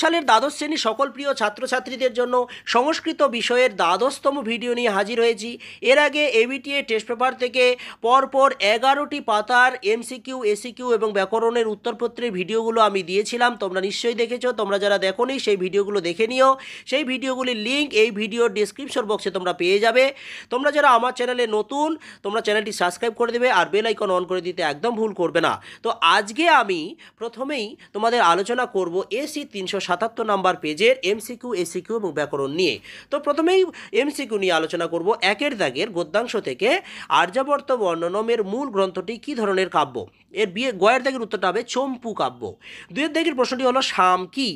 সালের দ্বাদশ শ্রেণীর সকল প্রিয় ছাত্রছাত্রীদের জন্য সংস্কৃত বিষয়ের দ্বাদশতম ভিডিও নিয়ে হাজির হয়েছি। এর আগে এবিটিএ টেস্ট পেপার থেকে পরপর 11টি পাতার এমসিকিউ, এসিকিউ এবং ব্যাকরণের উত্তরপত্রের ভিডিওগুলো আমি দিয়েছিলাম। তোমরা নিশ্চয়ই দেখেছো। তোমরা যারা দেখোনি সেই ভিডিওগুলো দেখে নিও। সেই ভিডিওগুলির লিঙ্ক এই ভিডিওর ডেসক্রিপশন বক্সে তোমরা পেয়ে যাবে। তোমরা যারা আমার চ্যানেলে নতুন, তোমরা চ্যানেলটি সাবস্ক্রাইব করে দেবে আর বেল আইকন অন করে দিতে একদম ভুল করবে না। তো আজকে আমি প্রথমেই তোমাদের আলোচনা করব এসি 377 নাম্বার পেজের এমসিকিউ, এসিকিউ এবং ব্যাকরণ নিয়ে। তো প্রথমেই এমসিকিউ নিয়ে আলোচনা করব। একের দাগের গদ্যাংশ থেকে আর্যাবর্ত বর্ণনমের মূল গ্রন্থটি কী ধরনের কাব্য? এর গয়ের দাগের উত্তরটা হবে চম্পু কাব্য। দুয়ের দাগের প্রশ্নটি হলো শাম কি?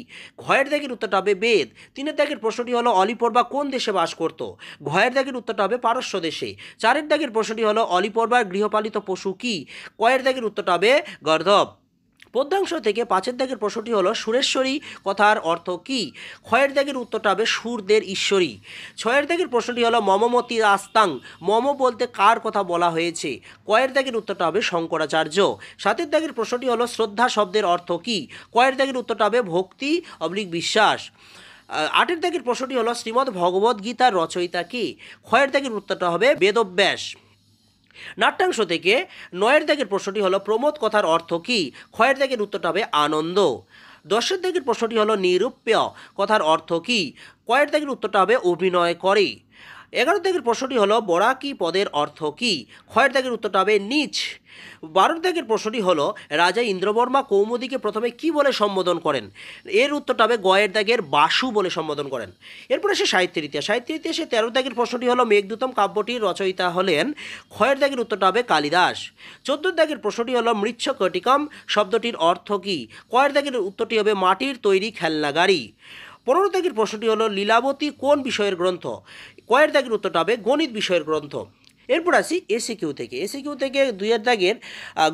ঘয়ের দাগের উত্তরটা হবে বেদ। তিনের দাগের প্রশ্নটি হলো অলিপর্বা কোন দেশে বাস করত? ঘয়ের দাগের উত্তরটা হবে পারস্য দেশে। চারের দাগের প্রশ্নটি হলো অলিপর্বার গৃহপালিত পশু কি? কয়ের দাগের উত্তরটা হবে গর্ধব। পদ্যাংশ থেকে পাঁচের দাগের প্রশ্নটি হলো সুরেশ্বরী কথার অর্থ কী? ক্ষয়ের দাগের উত্তরটা হবে সুরদের ঈশ্বরী। ছয়ের দাগের প্রশ্নটি হলো মমমতি আস্তাং, মম বলতে কার কথা বলা হয়েছে? কয়ের দাগের উত্তরটা হবে শঙ্করাচার্য। সাতের দাগের প্রশ্নটি হলো শ্রদ্ধা শব্দের অর্থ কী? কয়ের দাগের উত্তরটা হবে ভক্তি বিশ্বাস। আটের দাগের প্রশ্নটি হলো শ্রীমদ্ ভগবদ্ গীতার রচয়িতা কে? ক্ষয়ের দাগের উত্তরটা হবে বেদব্যাস। নাট্যাংশ থেকে নয়ের দাগের প্রশ্নটি হলো প্রমোদ কথার অর্থ কী? ক্ষয়ের দাগের উত্তরটা হবে আনন্দ। দশের দাগের প্রশ্নটি হলো নিরূপ্য কথার অর্থ কী? কয়ের দাগের উত্তরটা হবে অভিনয় করে। 11 দাগের প্রশ্নটি হলো বরাকি পদের অর্থ কী? ক্ষয়ের দাগের উত্তরটা হবে নীচ। 12 দাগের প্রশ্নটি হলো রাজা ইন্দ্রবর্মা কৌমুদীকে প্রথমে কি বলে সম্বোধন করেন? এর উত্তরটা হবে গয়ের দাগের বাসু বলে সম্বোধন করেন। এরপরে সে সাহিত্যের ইতিহাস। সাহিত্যের ইতিহাসে 13 দাগের প্রশ্নটি হলো মেঘদূতম কাব্যটির রচয়িতা হলেন? ক্ষয়ের দাগের উত্তরটা হবে কালিদাস। 14 দাগের প্রশ্নটি হলো মৃচ্ছকটিকম শব্দটির অর্থ কী? ক্ষয়ের দাগের উত্তরটি হবে মাটির তৈরি খেলনা গাড়ি। 15 দাগের প্রশ্নটি হলো লীলাবতী কোন বিষয়ের গ্রন্থ? কয়ের দাগের উত্তরটা হবে গণিত বিষয়ের গ্রন্থ। এরপর আসি এসিকিউ থেকে। এসিকিউ থেকে দুইয়ের দাগের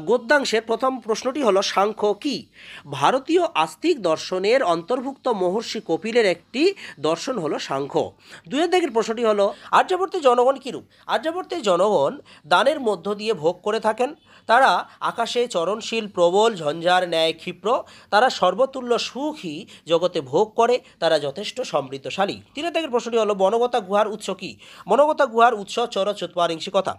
গদ্যাংশের প্রথম প্রশ্নটি হলো সাংখ্য কি? ভারতীয় আস্তিক দর্শনের অন্তর্ভুক্ত মহর্ষি কপিলের একটি দর্শন হলো সাংখ্য। দুইয়ের দাগের প্রশ্নটি হলো আর্যাবর্তের জনগণ কীরূপ? আর্যাবর্তের জনগণ দানের মধ্য দিয়ে ভোগ করে থাকেন। তারা আকাশে চরণশীল, প্রবল, ঝঞ্ঝার ন্যায় ক্ষিপ্র। তারা সর্বতুল্য সুখী জগতে ভোগ করে। তারা যথেষ্ট সমৃদ্ধশালী। তিনের দাগের প্রশ্নটি হলো বনগতা গুহার উৎস কি? বনগতা গুহার উৎস চরচুৎপারিংসী কথা।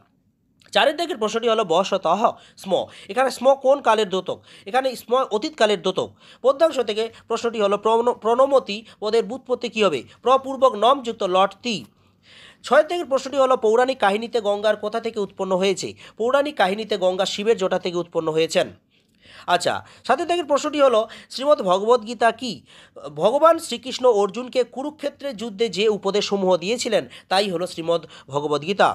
চারের দাগের প্রশ্নটি হলো বশতঃ স্ম। এখানে স্ম কোন কালের দ্যোতক? এখানে স্ম অতীতকালের দ্যোতক। পদ্যাংশ থেকে প্রশ্নটি হলো প্রণমতি পদের ব্যুৎপত্তি কী হবে? প্রপূর্বক নম যুক্ত লটতি। 6 দাগের প্রশ্নটি হলো পৌরাণিক কাহিনীতে গঙ্গার কোথা থেকে উৎপন্ন হয়েছে? পৌরাণিক কাহিনীতে গঙ্গা শিবের জটা থেকে উৎপন্ন হয়েছেন। আচ্ছা, 7 দাগের প্রশ্নটি হলো শ্রীমদ্ ভগবদ্গীতা কি? ভগবান শ্রীকৃষ্ণ অর্জুনকে কুরুক্ষেত্রের যুদ্ধে যে উপদেশসমূহ দিয়েছিলেন তাই হলো শ্রীমদ্ ভগবদ্গীতা।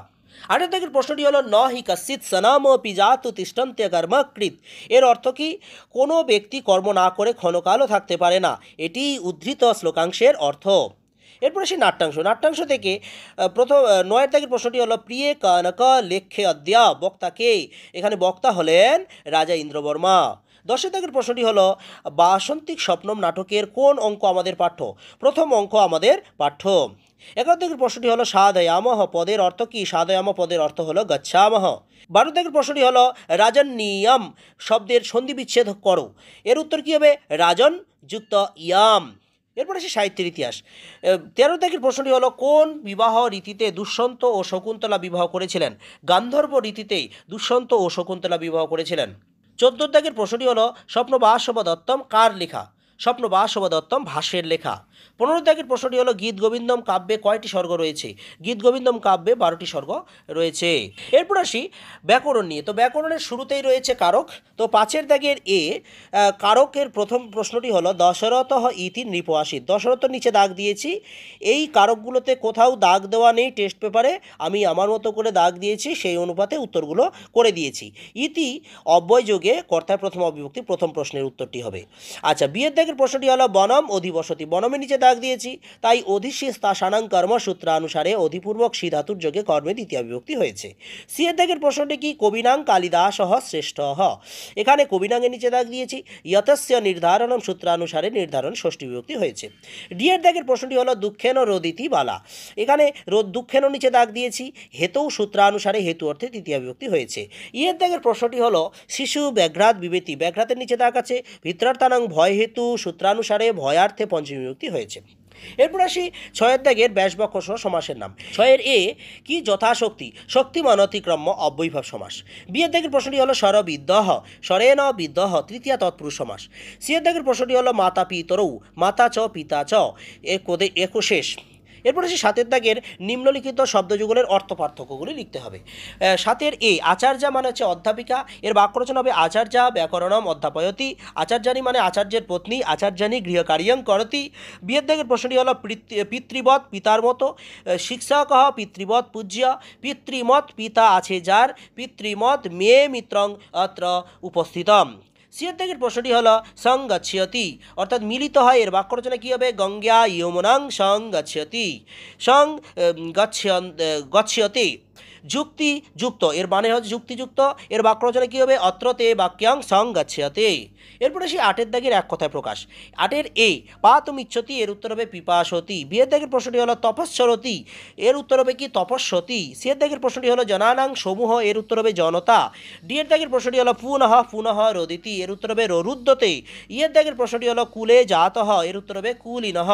8 দাগের প্রশ্নটি হলো ন হি কশ্চিৎ সনামপি জাতু তিষ্ঠন্তে কর্মকৃত। এর অর্থ কি? কোনো ব্যক্তি কর্ম না করে ক্ষণকালও থাকতে পারে না। এটি উদ্ধৃত শ্লোকাংশের অর্থ। এরপরে সে নাট্যাংশ। নাট্যাংশ থেকে প্রথম 9 দাগের প্রশ্নটি হলো প্রিয়ে কনক লেখ্যে অদ্যা বক্তা কে? এখানে বক্তা হলেন রাজা ইন্দ্রবর্মা। 10 দাগের প্রশ্নটি হলো বাসন্তিক স্বপ্নম নাটকের কোন অঙ্ক আমাদের পাঠ্য? প্রথম অঙ্ক আমাদের পাঠ্য। 11 দাগের প্রশ্নটি হলো সাধয়ামহ পদের অর্থ কি? সাধয়াম পদের অর্থ হলো গচ্ছামহ। 12 দাগের প্রশ্নটি হলো রাজন্নিয়ম শব্দের সন্ধি বিচ্ছেদ করো। এর উত্তর কী হবে? রাজন যুক্ত ইয়াম। এরপরে সে সাহিত্যের ইতিহাস। 13 দাগের প্রশ্নটি হলো কোন বিবাহ রীতিতে দুষ্যন্ত ও শকুন্তলা বিবাহ করেছিলেন? গান্ধর্ব রীতিতেই দুষ্যন্ত ও শকুন্তলা বিবাহ করেছিলেন। 14 দাগের প্রশ্নটি হলো স্বপ্নবাসব দত্তম কার লেখা? স্বপ্নবাসব দত্তম ভাষ্যের লেখা। 15 দাগের প্রশ্নটি হলো গীত গোবিন্দম কাব্যে কয়টি স্বর্গ রয়েছে? গীত গোবিন্দম কাব্যে 12টি স্বর্গ রয়েছে। এরপর আসি ব্যাকরণ নিয়ে। তো ব্যাকরণের শুরুতেই রয়েছে কারক। তো 5 দাগের কারকের প্রথম প্রশ্নটি হলো দশরথ ইতি নৃপআসিত। দশরথ নিচে দাগ দিয়েছি। এই কারকগুলোতে কোথাও দাগ দেওয়া নেই টেস্ট পেপারে, আমি আমার মতো করে দাগ দিয়েছি, সেই অনুপাতে উত্তরগুলো করে দিয়েছি। ইতি অব্যয় যোগে কর্তার প্রথম অবিভক্তি, প্রথম প্রশ্নের উত্তরটি হবে। আচ্ছা, বিয়ের দাগের প্রশ্নটি হলো বনম অধিবসতি। বনমের নিচে দাগ দিয়েছি, তাই অধিশিস্তা সানাং কর্মসূত্রানুসারে অধিপূর্বক সি ধাতুর যোগে কর্মে দ্বিতীয় বিভক্তি হয়েছে। সিয়ের দাগের প্রশ্নটি কি? কবিনাং কালিদাস শ্রেষ্ঠ। এখানে কবিনাংয়ের নিচে দাগ দিয়েছি, যতস্য নির্ধারণম সূত্রানুসারে নির্ধারণ ষষ্ঠী বিভক্তি হয়েছে। ডি এর দাগের প্রশ্নটি হলো দুঃখেন রোদিতি বালা। এখানে দুঃখেন নিচে দাগ দিয়েছি, হেতু সূত্রানুসারে হেতু অর্থে তৃতীয় বিভক্তি হয়েছে। ইয়ের দাগের প্রশ্নটি হলো শিশু ব্যাঘ্রাত বিবেতি। ব্যাঘ্রাতের নিচে দাগ আছে, ভিত্রার্থানাং ভয় হেতু সূত্রানুসারে ভয়ার্থে পঞ্চমী বিভক্তি হয়েছে। এরপর আসি ছয়ের দাগের ব্যাসবাক্য সহ সমাসের নাম। ছয়ের এ কি যথাশক্তি, শক্তিমান অতিক্রম্য অব্যয়ীভাব সমাস। বিয়ের দাগের প্রশ্নটি হলো স্বরবিদ্যহ, স্বরেণ বিদ্যহ তৃতীয়া তৎপুরুষ সমাস। সিয়ের দাগের প্রশ্নটি হলো মাতা পিতরৌ, মাতা চ পিতা চ একশেষ। এরপর আসি সাতের দাগের নিম্নলিখিত শব্দযুগলের অর্থ পার্থক্যগুলি লিখতে হবে। সাতের এ আচার্যা মানে হচ্ছে অধ্যাপিকা, এর বাক্য রচনা হবে আচার্যা ব্যাকরণম অধ্যাপয়তি। আচার্যানি মানে আচার্যের পত্নী, আচার্যানি গৃহকার্যং করতি। বিয়ের দাগের প্রশ্নটি হলো পিতৃবৎ পিতার মতো, শিক্ষক পিতৃবৎ পূজ্য, পিতৃমত পিতা আছে যার, পিতৃমত মেয়ে মিত্রং অত্র উপস্থিতম। সিয়ের দাগের প্রশ্নটি হলো সংগচ্ছতি অর্থাৎ মিলিত হয়, এর বাক্য রচনা কী হবে গঙ্গা ইয়মুনাং সংগচ্ছতি, গচ্ছতে। যুক্তি যুক্ত, এর মানে হচ্ছে যুক্তিযুক্ত, এর বাক্য রচনা কী হবে অত্রতে বাক্যাং সংগচ্ছতে। এরপরে আসি আটের দাগের এক কথায় প্রকাশ। আটের এ পাতুমিচ্ছতি, এর উত্তর হবে পিপাসতি। বিয়ের দাগের প্রশ্নটি হলো তপস্বরতি, এর উত্তর হবে কি তপস্বতি। সিয়ের দাগের প্রশ্নটি হলো জনানাং সমূহ, এর উত্তর হবে জনতা। ডিয়ের দাগের প্রশ্নটি হলো পুনঃ পুনঃ রোদিতি, এর উত্তর হবে রুদ্ধতে। ইয়ের দাগের প্রশ্নটি হলো কুলে জাতঃ, এর উত্তর হবে কুলিনঃ।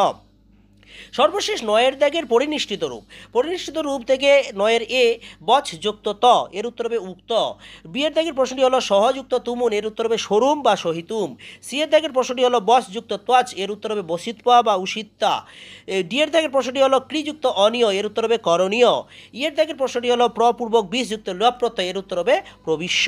সর্বশেষ নয়ের দাগের পরিনিষ্ঠিত রূপ। পরিনিষ্ঠিত রূপ থেকে নয়ের এ বচ যুক্ত ত, এর উত্তর হবে উক্ত। বিয়ের দাগের প্রশ্নটি হলো সহযুক্ত তুমুন, এর উত্তর হবে সরুম বা সহিতুম। সিয়ের দাগের প্রশ্নটি হলো বস যুক্ত ত্বচ, এর উত্তর হবে বসিত্বা বা উষিত্তা। ডিয়ের দাগের প্রশ্নটি হলো ক্রিযুক্ত অনীয়, এর উত্তর হবে করণীয়। ইয়ের দাগের প্রশ্নটি হলো প্রপূর্বক বিষযুক্ত লপ্রত্যয়, এর উত্তর হবে প্রবিশ্য।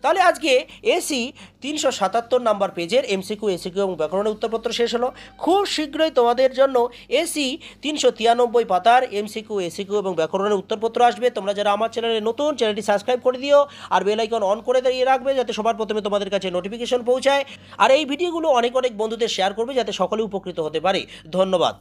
তাহলে আজকে এসি 377 নাম্বার পেজের এমসিকিউ এসিকিউ এবং ব্যাকরণের উত্তরপত্র শেষ হলো। খুব শীঘ্রই তোমাদের জন্য এসি 393 পাতার এমসিকিউ এসিকিউ এবং ব্যাকরণের উত্তরপত্র আসবে। তোমরা যারা আমার চ্যানেলে নতুন, চ্যানেলটি সাবস্ক্রাইব করে দিও আর বেল আইকন অন করে দিয়ে রাখবে যাতে সবার প্রথমে তোমাদের কাছে নোটিফিকেশন পৌঁছায়। আর এই ভিডিওগুলো অনেক অনেক বন্ধুদের শেয়ার করবে যাতে সকলে উপকৃত হতে পারে। ধন্যবাদ।